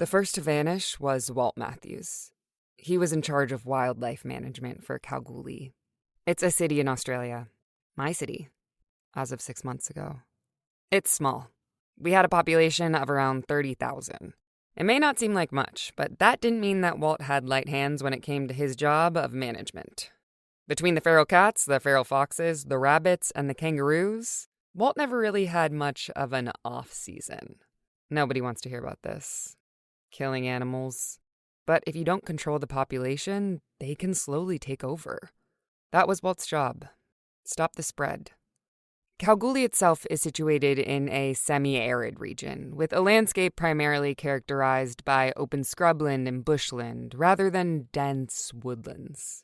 The first to vanish was Walt Matthews. He was in charge of wildlife management for Kalgoorlie. It's a city in Australia. My city, as of 6 months ago. It's small. We had a population of around 30,000. It may not seem like much, but that didn't mean that Walt had light hands when it came to his job of management. Between the feral cats, the feral foxes, the rabbits, and the kangaroos, Walt never really had much of an off-season. Nobody wants to hear about this. Killing animals. But if you don't control the population, they can slowly take over. That was Walt's job. Stop the spread. Kalgoorlie itself is situated in a semi-arid region, with a landscape primarily characterized by open scrubland and bushland, rather than dense woodlands.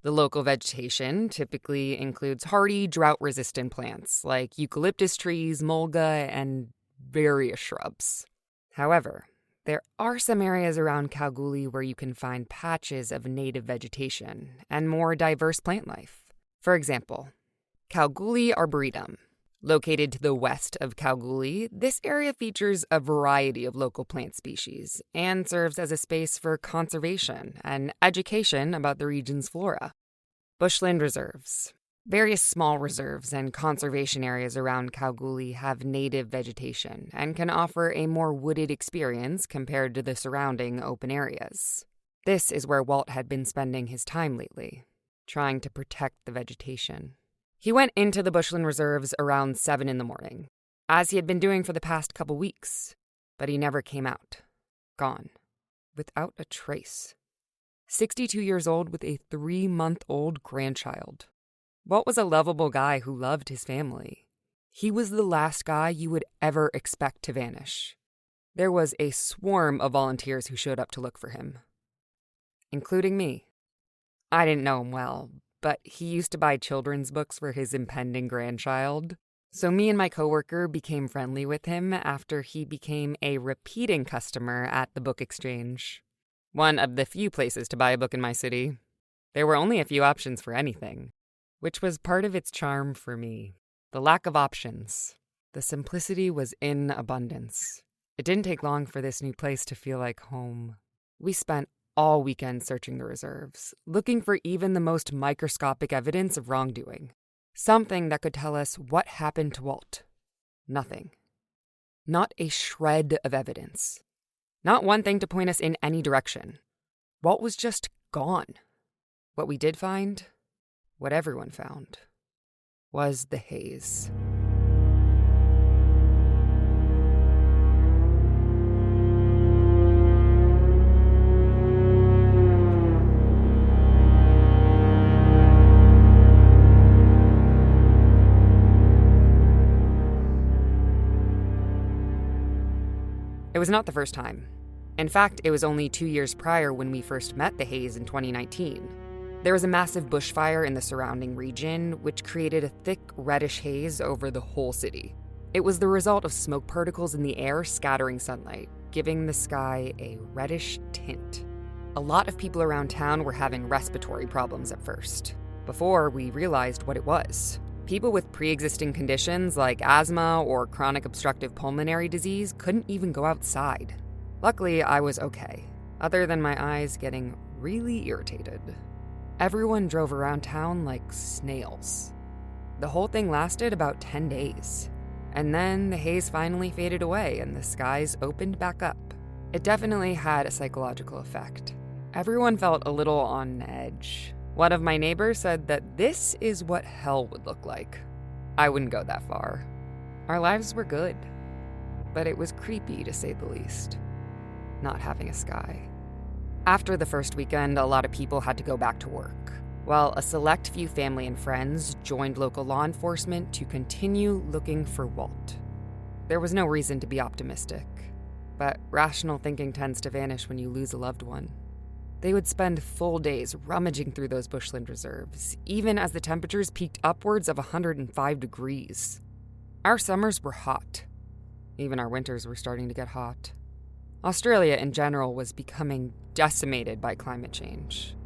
The local vegetation typically includes hardy, drought-resistant plants like eucalyptus trees, mulga, and various shrubs. However, there are some areas around Kalgoorlie where you can find patches of native vegetation and more diverse plant life. For example, Kalgoorlie Arboretum. Located to the west of Kalgoorlie, this area features a variety of local plant species and serves as a space for conservation and education about the region's flora. Bushland reserves. Various small reserves and conservation areas around Kalgoorlie have native vegetation and can offer a more wooded experience compared to the surrounding open areas. This is where Walt had been spending his time lately, trying to protect the vegetation. He went into the bushland reserves around 7 in the morning, as he had been doing for the past couple weeks, but he never came out. Gone. Without a trace. 62 years old with a 3-month-old grandchild. Walt was a lovable guy who loved his family. He was the last guy you would ever expect to vanish. There was a swarm of volunteers who showed up to look for him, including me. I didn't know him well, but he used to buy children's books for his impending grandchild. So me and my coworker became friendly with him after he became a repeating customer at the book exchange. One of the few places to buy a book in my city. There were only a few options for anything, which was part of its charm for me. The lack of options. The simplicity was in abundance. It didn't take long for this new place to feel like home. We spent all weekend searching the reserves, looking for even the most microscopic evidence of wrongdoing. Something that could tell us what happened to Walt. Nothing. Not a shred of evidence. Not one thing to point us in any direction. Walt was just gone. What we did find, what everyone found, was the haze. It was not the first time. In fact, it was only 2 years prior when we first met the Haze in 2019. There was a massive bushfire in the surrounding region, which created a thick, reddish haze over the whole city. It was the result of smoke particles in the air scattering sunlight, giving the sky a reddish tint. A lot of people around town were having respiratory problems at first, before we realized what it was. People with pre-existing conditions like asthma or chronic obstructive pulmonary disease couldn't even go outside. Luckily, I was okay, other than my eyes getting really irritated. Everyone drove around town like snails. The whole thing lasted about 10 days. And then the haze finally faded away and the skies opened back up. It definitely had a psychological effect. Everyone felt a little on edge. One of my neighbors said that this is what hell would look like. I wouldn't go that far. Our lives were good, but it was creepy to say the least, not having a sky. After the first weekend, a lot of people had to go back to work, while a select few family and friends joined local law enforcement to continue looking for Walt. There was no reason to be optimistic, but rational thinking tends to vanish when you lose a loved one. They would spend full days rummaging through those bushland reserves, even as the temperatures peaked upwards of 105 degrees. Our summers were hot. Even our winters were starting to get hot. Australia in general was becoming decimated by climate change.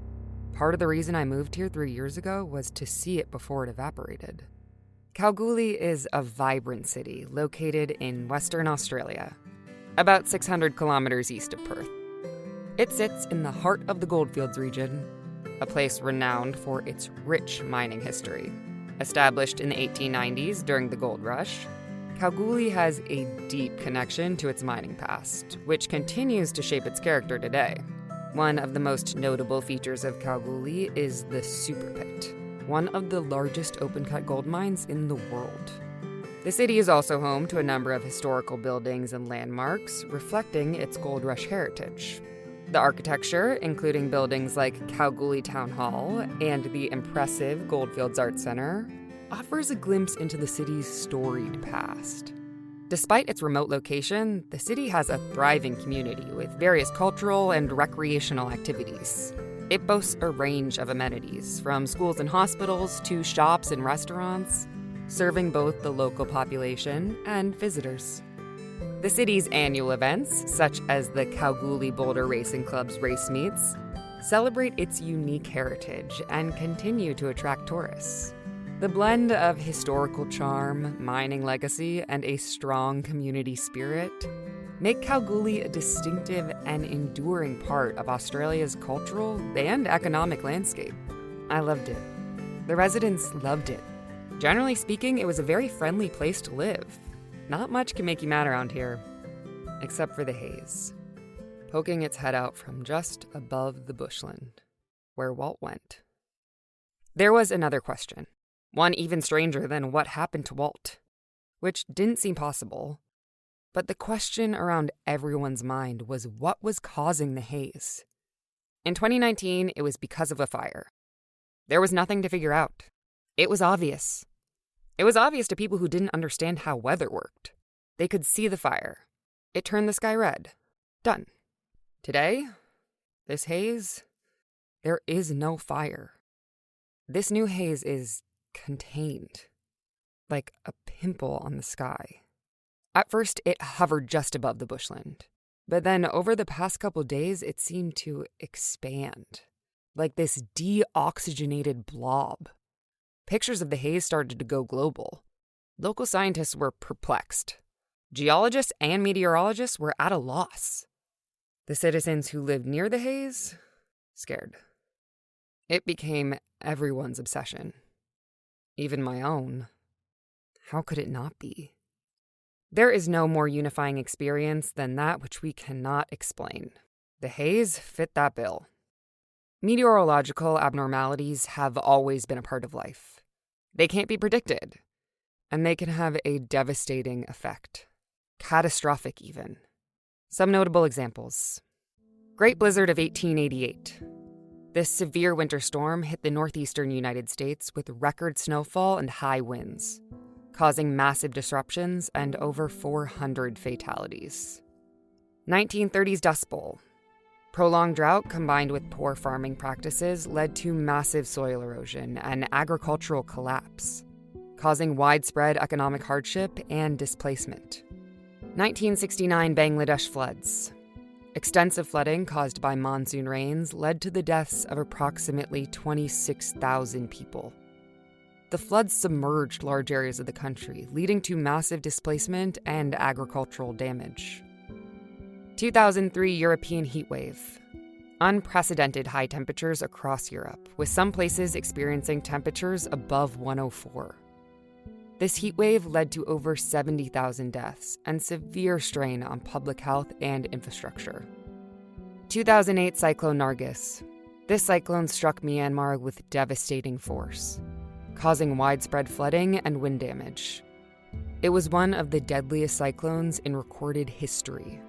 Part of the reason I moved here 3 years ago was to see it before it evaporated. Kalgoorlie is a vibrant city located in Western Australia. about 600 kilometers east of Perth. It sits in the heart of the Goldfields region, a place renowned for its rich mining history. Established in the 1890s during the gold rush, Kalgoorlie has a deep connection to its mining past, which continues to shape its character today. One of the most notable features of Kalgoorlie is the Super Pit, one of the largest open-cut gold mines in the world. The city is also home to a number of historical buildings and landmarks reflecting its gold rush heritage. The architecture, including buildings like Kalgoorlie Town Hall and the impressive Goldfields Art Center, offers a glimpse into the city's storied past. Despite its remote location, the city has a thriving community with various cultural and recreational activities. It boasts a range of amenities, from schools and hospitals to shops and restaurants, serving both the local population and visitors. The city's annual events, such as the Kalgoorlie Boulder Racing Club's race meets, celebrate its unique heritage and continue to attract tourists. The blend of historical charm, mining legacy, and a strong community spirit make Kalgoorlie a distinctive and enduring part of Australia's cultural and economic landscape. I loved it. The residents loved it. Generally speaking, it was a very friendly place to live. Not much can make you mad around here, except for the Haze, poking its head out from just above the bushland, where Walt went. There was another question, one even stranger than what happened to Walt, which didn't seem possible. But the question around everyone's mind was what was causing the haze. In 2019, it was because of a fire. There was nothing to figure out. It was obvious. It was obvious to people who didn't understand how weather worked. They could see the fire. It turned the sky red. Done. Today, this haze, there is no fire. This new haze is contained, like a pimple on the sky. At first, it hovered just above the bushland, but then over the past couple days, it seemed to expand, like this deoxygenated blob. Pictures of the haze started to go global. Local scientists were perplexed. Geologists and meteorologists were at a loss. The citizens who lived near the haze, scared. It became everyone's obsession. Even my own. How could it not be? There is no more unifying experience than that which we cannot explain. The haze fit that bill. Meteorological abnormalities have always been a part of life. They can't be predicted, and they can have a devastating effect. Catastrophic, even. Some notable examples. Great Blizzard of 1888. This severe winter storm hit the northeastern United States with record snowfall and high winds, causing massive disruptions and over 400 fatalities. 1930s Dust Bowl. Prolonged drought combined with poor farming practices led to massive soil erosion and agricultural collapse, causing widespread economic hardship and displacement. 1969 Bangladesh floods. Extensive flooding caused by monsoon rains led to the deaths of approximately 26,000 people. The floods submerged large areas of the country, leading to massive displacement and agricultural damage. 2003 European heatwave. Unprecedented high temperatures across Europe, with some places experiencing temperatures above 104. This heatwave led to over 70,000 deaths and severe strain on public health and infrastructure. 2008 Cyclone Nargis. This cyclone struck Myanmar with devastating force, causing widespread flooding and wind damage. It was one of the deadliest cyclones in recorded history,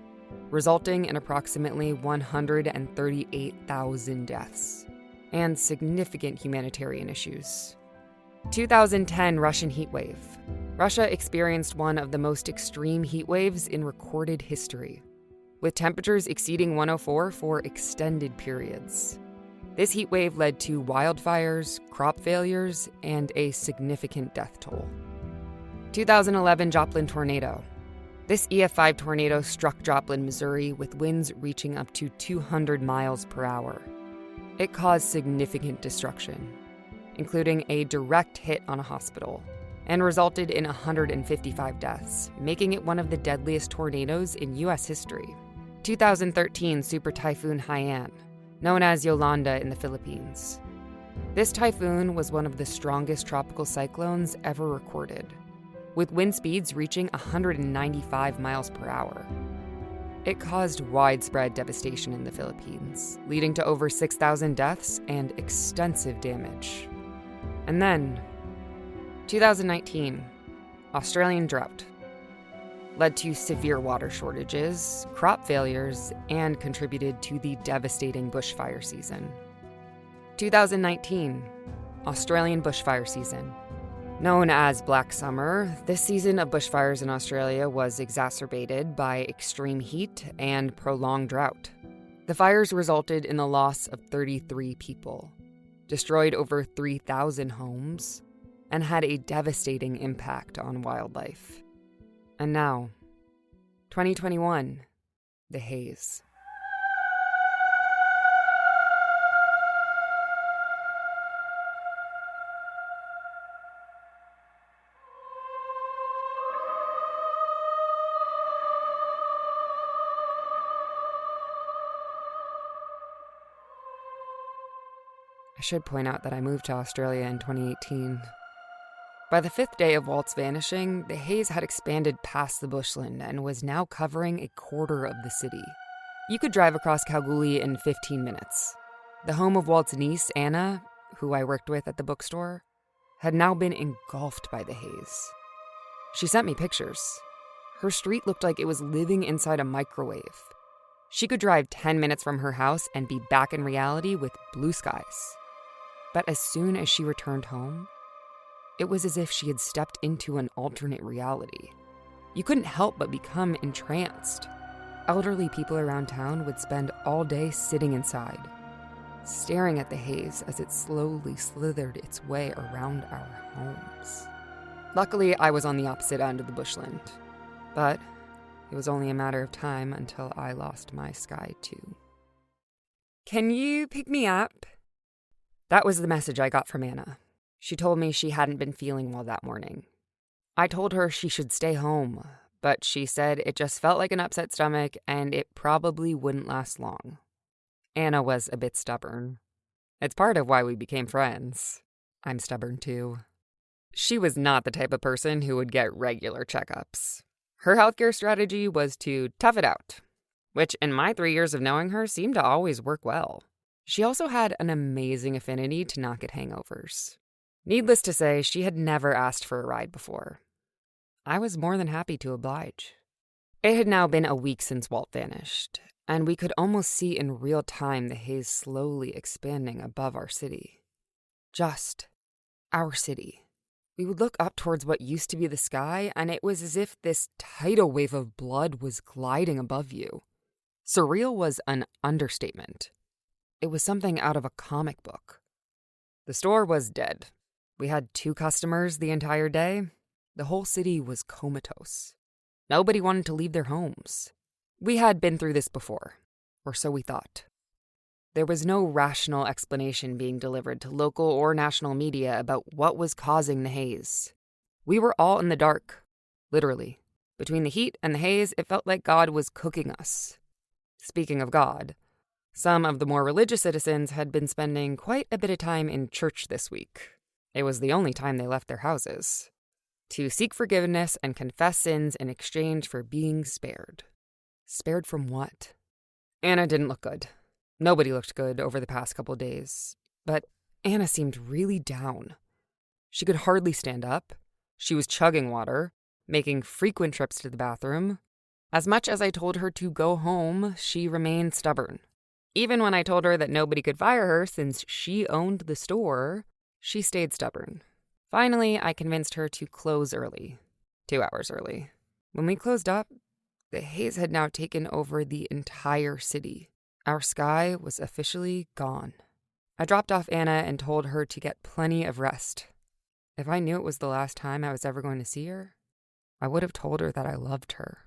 resulting in approximately 138,000 deaths and significant humanitarian issues. 2010 Russian heatwave. Russia experienced one of the most extreme heat waves in recorded history, with temperatures exceeding 104 for extended periods. This heat wave led to wildfires, crop failures, and a significant death toll. 2011 Joplin tornado. This EF5 tornado struck Joplin, Missouri, with winds reaching up to 200 miles per hour. It caused significant destruction, including a direct hit on a hospital and resulted in 155 deaths, making it one of the deadliest tornadoes in U.S. history. 2013 Super Typhoon Haiyan, known as Yolanda in the Philippines. This typhoon was one of the strongest tropical cyclones ever recorded, with wind speeds reaching 195 miles per hour. It caused widespread devastation in the Philippines, leading to over 6,000 deaths and extensive damage. And then, 2019, Australian drought led to severe water shortages, crop failures, and contributed to the devastating bushfire season. 2019, Australian bushfire season. Known as Black Summer, this season of bushfires in Australia was exacerbated by extreme heat and prolonged drought. The fires resulted in the loss of 33 people, destroyed over 3,000 homes, and had a devastating impact on wildlife. And now, 2021, the Haze. I should point out that I moved to Australia in 2018. By the fifth day of Walt's vanishing, the haze had expanded past the bushland and was now covering a quarter of the city. You could drive across Kalgoorlie in 15 minutes. The home of Walt's niece, Anna, who I worked with at the bookstore, had now been engulfed by the haze. She sent me pictures. Her street looked like it was living inside a microwave. She could drive 10 minutes from her house and be back in reality with blue skies. But as soon as she returned home, it was as if she had stepped into an alternate reality. You couldn't help but become entranced. Elderly people around town would spend all day sitting inside, staring at the haze as it slowly slithered its way around our homes. Luckily, I was on the opposite end of the bushland, but it was only a matter of time until I lost my sky too. "Can you pick me up?" That was the message I got from Anna. She told me she hadn't been feeling well that morning. I told her she should stay home, but she said it just felt like an upset stomach and it probably wouldn't last long. Anna was a bit stubborn. It's part of why we became friends. I'm stubborn too. She was not the type of person who would get regular checkups. Her healthcare strategy was to tough it out, which in my 3 years of knowing her seemed to always work well. She also had an amazing affinity to not get hangovers. Needless to say, she had never asked for a ride before. I was more than happy to oblige. It had now been a week since Walt vanished, and we could almost see in real time the haze slowly expanding above our city. Just our city. We would look up towards what used to be the sky, and it was as if this tidal wave of blood was gliding above you. Surreal was an understatement. It was something out of a comic book. The store was dead. We had 2 customers the entire day. The whole city was comatose. Nobody wanted to leave their homes. We had been through this before, or so we thought. There was no rational explanation being delivered to local or national media about what was causing the haze. We were all in the dark, literally. Between the heat and the haze, it felt like God was cooking us. Speaking of God, some of the more religious citizens had been spending quite a bit of time in church this week. It was the only time they left their houses, to seek forgiveness and confess sins in exchange for being spared. Spared from what? Anna didn't look good. Nobody looked good over the past couple days, but Anna seemed really down. She could hardly stand up. She was chugging water, making frequent trips to the bathroom. As much as I told her to go home, she remained stubborn. Even when I told her that nobody could fire her since she owned the store, she stayed stubborn. Finally, I convinced her to close early, 2 hours early. When we closed up, the haze had now taken over the entire city. Our sky was officially gone. I dropped off Anna and told her to get plenty of rest. If I knew it was the last time I was ever going to see her, I would have told her that I loved her.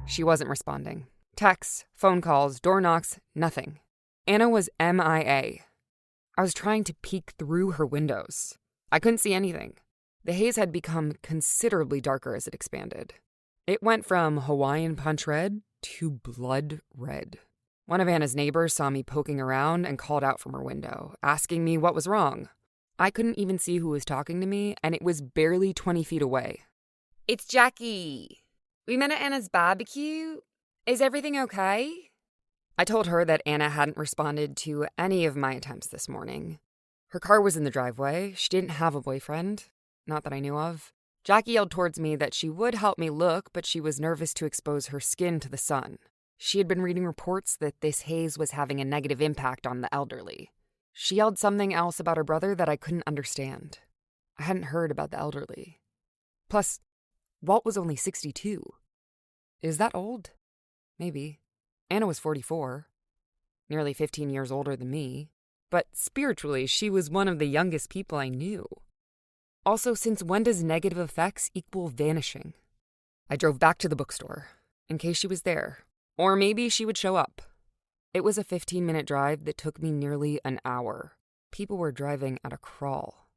She wasn't responding. Texts, phone calls, door knocks, nothing. Anna was MIA. I was trying to peek through her windows. I couldn't see anything. The haze had become considerably darker as it expanded. It went from Hawaiian punch red to blood red. One of Anna's neighbors saw me poking around and called out from her window, asking me what was wrong. I couldn't even see who was talking to me, and it was barely 20 feet away. "It's Jackie. We met at Anna's barbecue. Is everything okay?" I told her that Anna hadn't responded to any of my attempts this morning. Her car was in the driveway. She didn't have a boyfriend. Not that I knew of. Jackie yelled towards me that she would help me look, but she was nervous to expose her skin to the sun. She had been reading reports that this haze was having a negative impact on the elderly. She yelled something else about her brother that I couldn't understand. I hadn't heard about the elderly. Plus, Walt was only 62. Is that old? Maybe. Anna was 44. Nearly 15 years older than me. But spiritually, she was one of the youngest people I knew. Also, since when does negative effects equal vanishing? I drove back to the bookstore, in case she was there. Or maybe she would show up. It was a 15-minute drive that took me nearly an hour. People were driving at a crawl.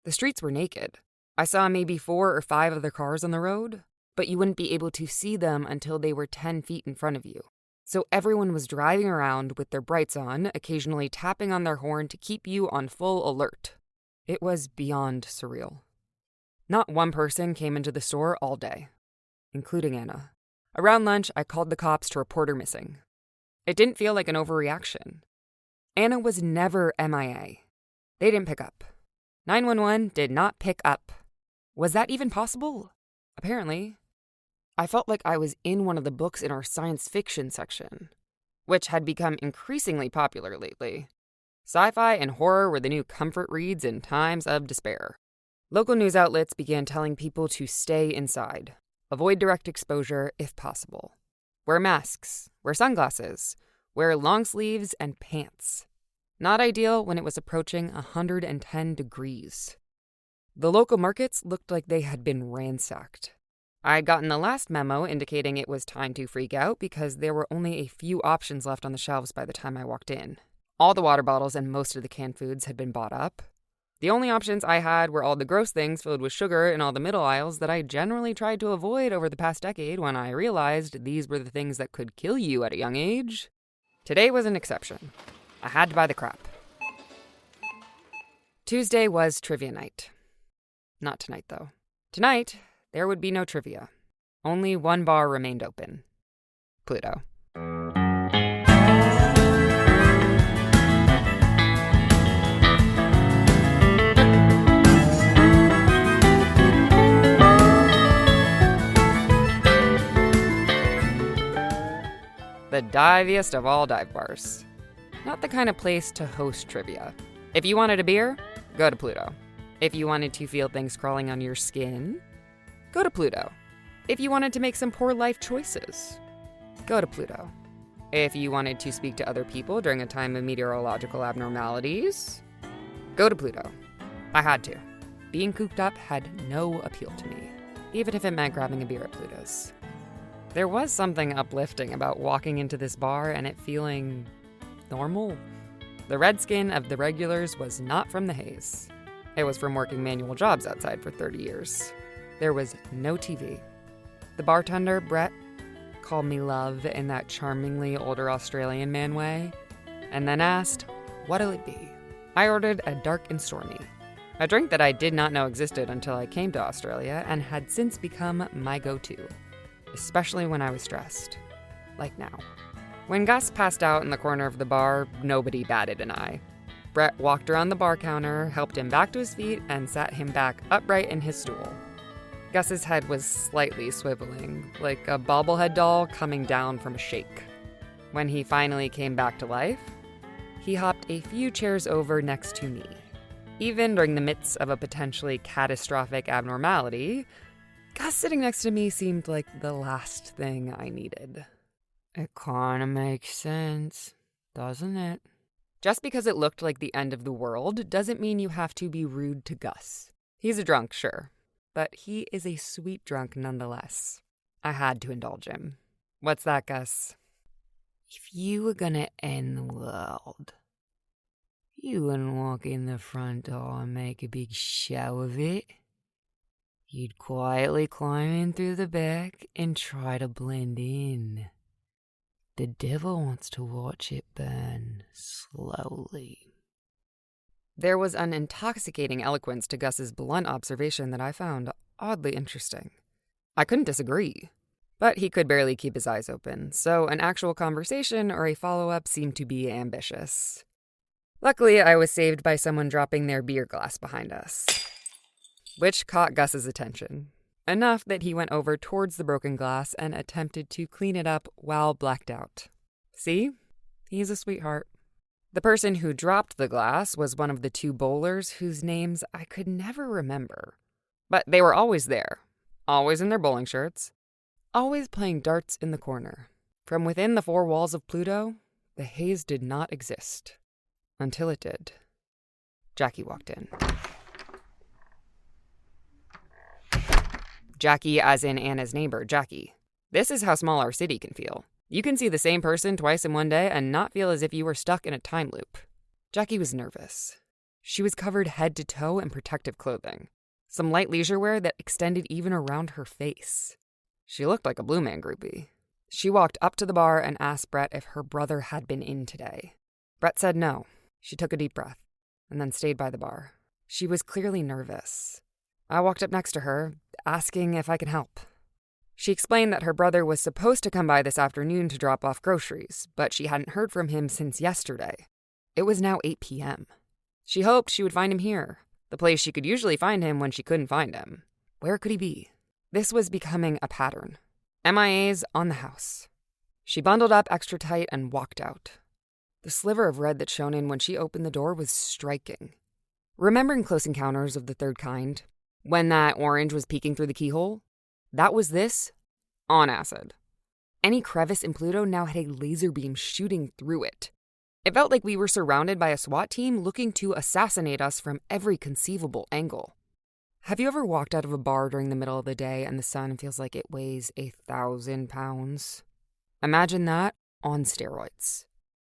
The streets were naked. I saw maybe 4 or 5 other cars on the road, but you wouldn't be able to see them until they were 10 feet in front of you. So everyone was driving around with their brights on, occasionally tapping on their horn to keep you on full alert. It was beyond surreal. Not one person came into the store all day, including Anna. Around lunch, I called the cops to report her missing. It didn't feel like an overreaction. Anna was never MIA. They didn't pick up. 911 did not pick up. Was that even possible? Apparently. I felt like I was in one of the books in our science fiction section, which had become increasingly popular lately. Sci-fi and horror were the new comfort reads in times of despair. Local news outlets began telling people to stay inside, avoid direct exposure if possible. Wear masks, wear sunglasses, wear long sleeves and pants. Not ideal when it was approaching 110 degrees. The local markets looked like they had been ransacked. I had gotten the last memo indicating it was time to freak out because there were only a few options left on the shelves by the time I walked in. All the water bottles and most of the canned foods had been bought up. The only options I had were all the gross things filled with sugar in all the middle aisles that I generally tried to avoid over the past decade when I realized these were the things that could kill you at a young age. Today was an exception. I had to buy the crap. Tuesday was trivia night. Not tonight, though. Tonight, there would be no trivia. Only one bar remained open. Pluto. The diviest of all dive bars. Not the kind of place to host trivia. If you wanted a beer, go to Pluto. If you wanted to feel things crawling on your skin, go to Pluto. If you wanted to make some poor life choices, go to Pluto. If you wanted to speak to other people during a time of meteorological abnormalities, go to Pluto. I had to. Being cooped up had no appeal to me, even if it meant grabbing a beer at Pluto's. There was something uplifting about walking into this bar and it feeling normal. The red skin of the regulars was not from the haze. It was from working manual jobs outside for 30 years. There was no TV. The bartender, Brett, called me love in that charmingly older Australian man way, and then asked, what'll it be? I ordered a dark and stormy, a drink that I did not know existed until I came to Australia and had since become my go-to, especially when I was stressed, like now. When Gus passed out in the corner of the bar, nobody batted an eye. Brett walked around the bar counter, helped him back to his feet, and sat him back upright in his stool. Gus's head was slightly swiveling, like a bobblehead doll coming down from a shake. When he finally came back to life, he hopped a few chairs over next to me. Even during the midst of a potentially catastrophic abnormality, Gus sitting next to me seemed like the last thing I needed. It kinda makes sense, doesn't it? Just because it looked like the end of the world doesn't mean you have to be rude to Gus. He's a drunk, sure, but he is a sweet drunk nonetheless. I had to indulge him. What's that, Gus? If you were gonna end the world, you wouldn't walk in the front door and make a big show of it. You'd quietly climb in through the back and try to blend in. The devil wants to watch it burn slowly. There was an intoxicating eloquence to Gus's blunt observation that I found oddly interesting. I couldn't disagree. But he could barely keep his eyes open, so an actual conversation or a follow-up seemed to be ambitious. Luckily, I was saved by someone dropping their beer glass behind us, which caught Gus's attention, enough that he went over towards the broken glass and attempted to clean it up while blacked out. See? He's a sweetheart. The person who dropped the glass was one of the two bowlers whose names I could never remember. But they were always there, always in their bowling shirts, always playing darts in the corner. From within the four walls of Pluto, the Haze did not exist. Until it did. Jackie walked in. Jackie as in Anna's neighbor, Jackie. This is how small our city can feel. You can see the same person twice in one day and not feel as if you were stuck in a time loop. Jackie was nervous. She was covered head to toe in protective clothing. Some light leisure wear that extended even around her face. She looked like a Blue Man groupie. She walked up to the bar and asked Brett if her brother had been in today. Brett said no. She took a deep breath and then stayed by the bar. She was clearly nervous. I walked up next to her, asking if I could help. She explained that her brother was supposed to come by this afternoon to drop off groceries, but she hadn't heard from him since yesterday. It was now 8 p.m. She hoped she would find him here, the place she could usually find him when she couldn't find him. Where could he be? This was becoming a pattern. MIAs on the house. She bundled up extra tight and walked out. The sliver of red that shone in when she opened the door was striking. Remembering Close Encounters of the Third Kind, when that orange was peeking through the keyhole? That was this, on acid. Any crevice in Pluto now had a laser beam shooting through it. It felt like we were surrounded by a SWAT team looking to assassinate us from every conceivable angle. Have you ever walked out of a bar during the middle of the day and the sun feels like it weighs 1,000 pounds? Imagine that on steroids.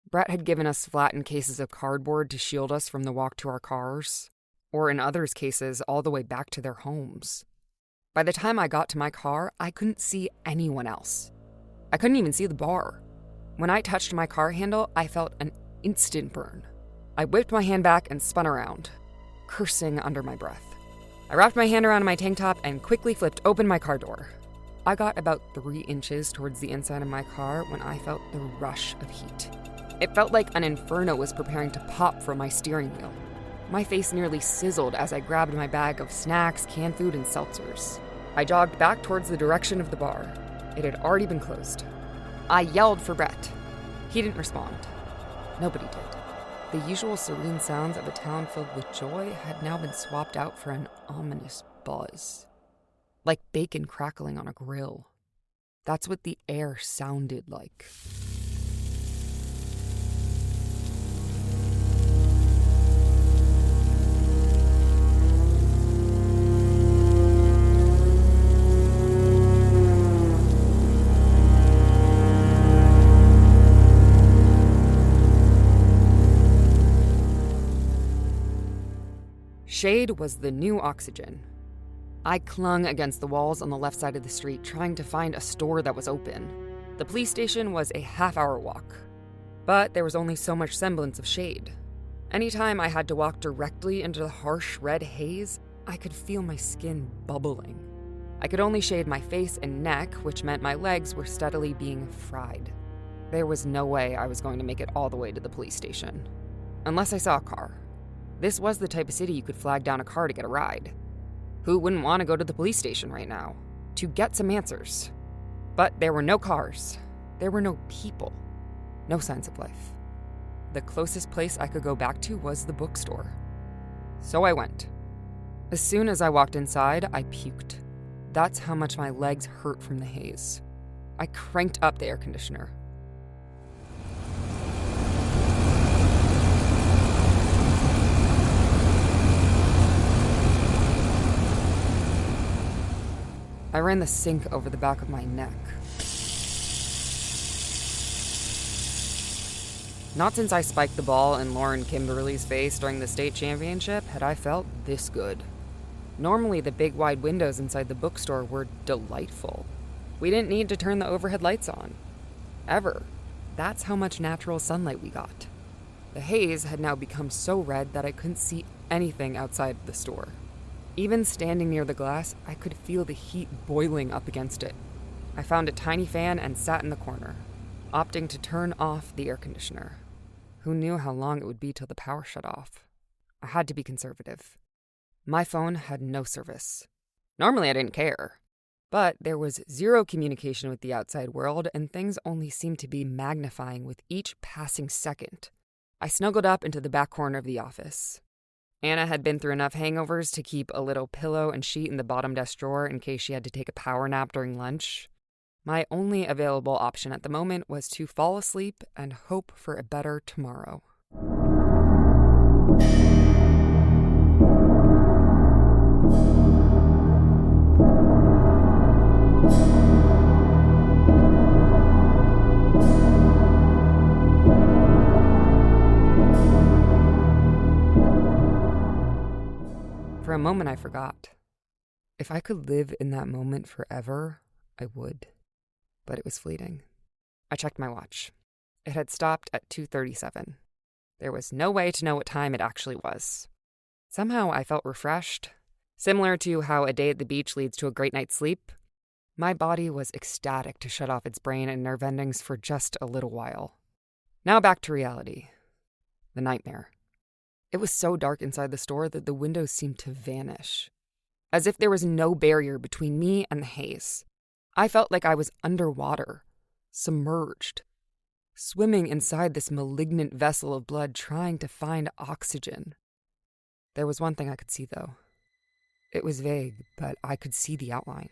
Brett had given us flattened cases of cardboard to shield us from the walk to our cars, or in others' cases, all the way back to their homes. By the time I got to my car, I couldn't see anyone else. I couldn't even see the bar. When I touched my car handle, I felt an instant burn. I whipped my hand back and spun around, cursing under my breath. I wrapped my hand around my tank top and quickly flipped open my car door. I got about 3 inches towards the inside of my car when I felt the rush of heat. It felt like an inferno was preparing to pop from my steering wheel. My face nearly sizzled as I grabbed my bag of snacks, canned food, and seltzers. I jogged back towards the direction of the bar. It had already been closed. I yelled for Brett. He didn't respond. Nobody did. The usual serene sounds of a town filled with joy had now been swapped out for an ominous buzz. Like bacon crackling on a grill. That's what the air sounded like. Shade was the new oxygen. I clung against the walls on the left side of the street, trying to find a store that was open. The police station was a half-hour walk, but there was only so much semblance of shade. Anytime I had to walk directly into the harsh red haze, I could feel my skin bubbling. I could only shade my face and neck, which meant my legs were steadily being fried. There was no way I was going to make it all the way to the police station. Unless I saw a car. This was the type of city you could flag down a car to get a ride. Who wouldn't want to go to the police station right now? To get some answers. But there were no cars. There were no people. No signs of life. The closest place I could go back to was the bookstore. So I went. As soon as I walked inside, I puked. That's how much my legs hurt from the haze. I cranked up the air conditioner. I ran the sink over the back of my neck. Not since I spiked the ball in Lauren Kimberly's face during the state championship had I felt this good. Normally, the big wide windows inside the bookstore were delightful. We didn't need to turn the overhead lights on. Ever. That's how much natural sunlight we got. The haze had now become so red that I couldn't see anything outside the store. Even standing near the glass, I could feel the heat boiling up against it. I found a tiny fan and sat in the corner, opting to turn off the air conditioner. Who knew how long it would be till the power shut off? I had to be conservative. My phone had no service. Normally I didn't care. But there was zero communication with the outside world, and things only seemed to be magnifying with each passing second. I snuggled up into the back corner of the office. Anna had been through enough hangovers to keep a little pillow and sheet in the bottom desk drawer in case she had to take a power nap during lunch. My only available option at the moment was to fall asleep and hope for a better tomorrow. For a moment, I forgot. If I could live in that moment forever, I would. But it was fleeting. I checked my watch. It had stopped at 2:37. There was no way to know what time it actually was. Somehow I felt refreshed. Similar to how a day at the beach leads to a great night's sleep, my body was ecstatic to shut off its brain and nerve endings for just a little while. Now back to reality. The nightmare. It was so dark inside the store that the windows seemed to vanish, as if there was no barrier between me and the haze. I felt like I was underwater, submerged, swimming inside this malignant vessel of blood trying to find oxygen. There was one thing I could see, though. It was vague, but I could see the outline.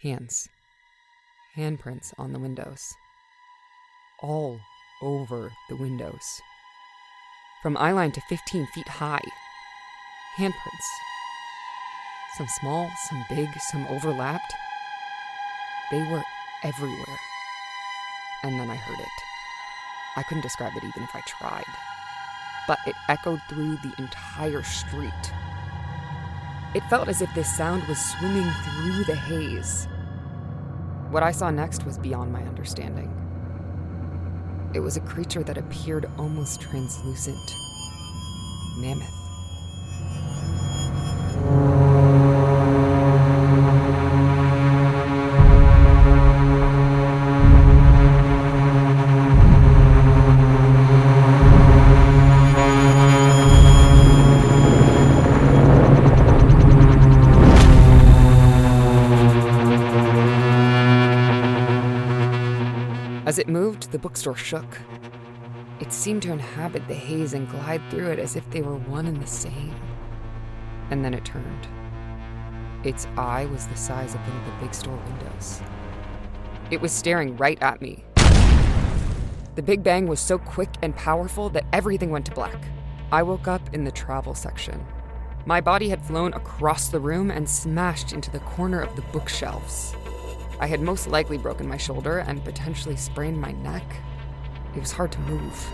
Hands. Handprints on the windows. All over the windows. From eyeline to 15 feet high. Handprints. Some small, some big, some overlapped. They were everywhere. And then I heard it. I couldn't describe it even if I tried. But it echoed through the entire street. It felt as if this sound was swimming through the haze. What I saw next was beyond my understanding. It was a creature that appeared almost translucent. Mammoth. As it moved, the bookstore shook. It seemed to inhabit the haze and glide through it as if they were one and the same. And then it turned. Its eye was the size of one of the big store windows. It was staring right at me. The Big Bang was so quick and powerful that everything went to black. I woke up in the travel section. My body had flown across the room and smashed into the corner of the bookshelves. I had most likely broken my shoulder and potentially sprained my neck. It was hard to move.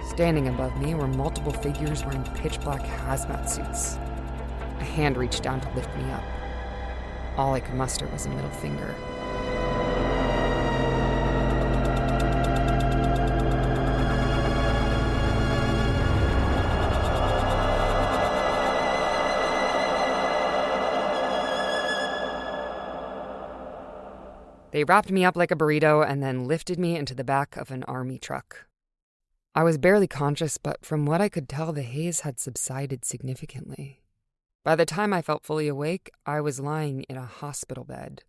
Standing above me were multiple figures wearing pitch-black hazmat suits. A hand reached down to lift me up. All I could muster was a middle finger. They wrapped me up like a burrito and then lifted me into the back of an army truck. I was barely conscious, but from what I could tell, the haze had subsided significantly. By the time I felt fully awake, I was lying in a hospital bed,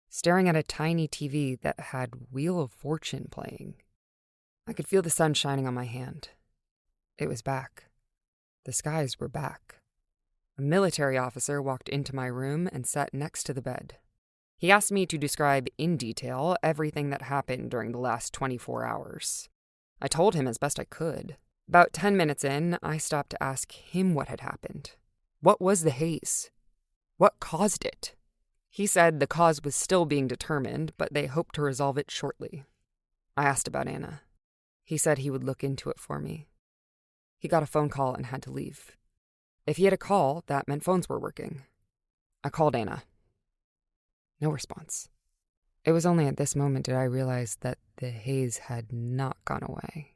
staring at a tiny TV that had Wheel of Fortune playing. I could feel the sun shining on my hand. It was back. The skies were back. A military officer walked into my room and sat next to the bed. He asked me to describe in detail everything that happened during the last 24 hours. I told him as best I could. About 10 minutes in, I stopped to ask him what had happened. What was the haze? What caused it? He said the cause was still being determined, but they hoped to resolve it shortly. I asked about Anna. He said he would look into it for me. He got a phone call and had to leave. If he had a call, that meant phones were working. I called Anna. No response. It was only at this moment did I realize that the haze had not gone away.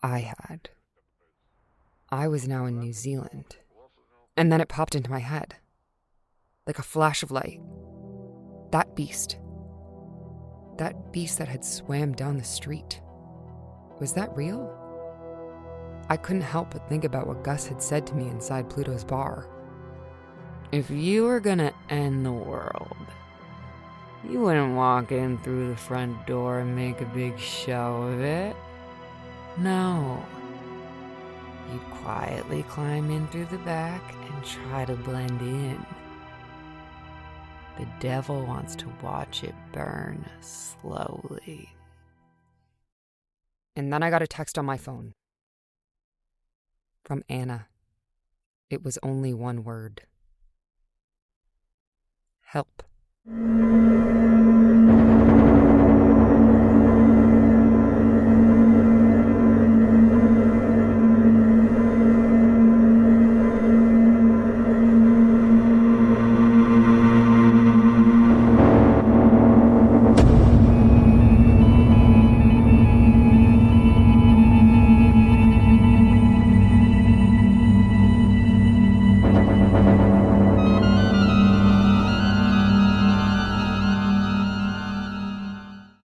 I had. I was now in New Zealand. And then it popped into my head. Like a flash of light. That beast that had swam down the street. Was that real? I couldn't help but think about what Gus had said to me inside Pluto's bar. If you were gonna end the world, you wouldn't walk in through the front door and make a big show of it. No. You'd quietly climb in through the back and try to blend in. The devil wants to watch it burn slowly. And then I got a text on my phone. From Anna. It was only one word. Help.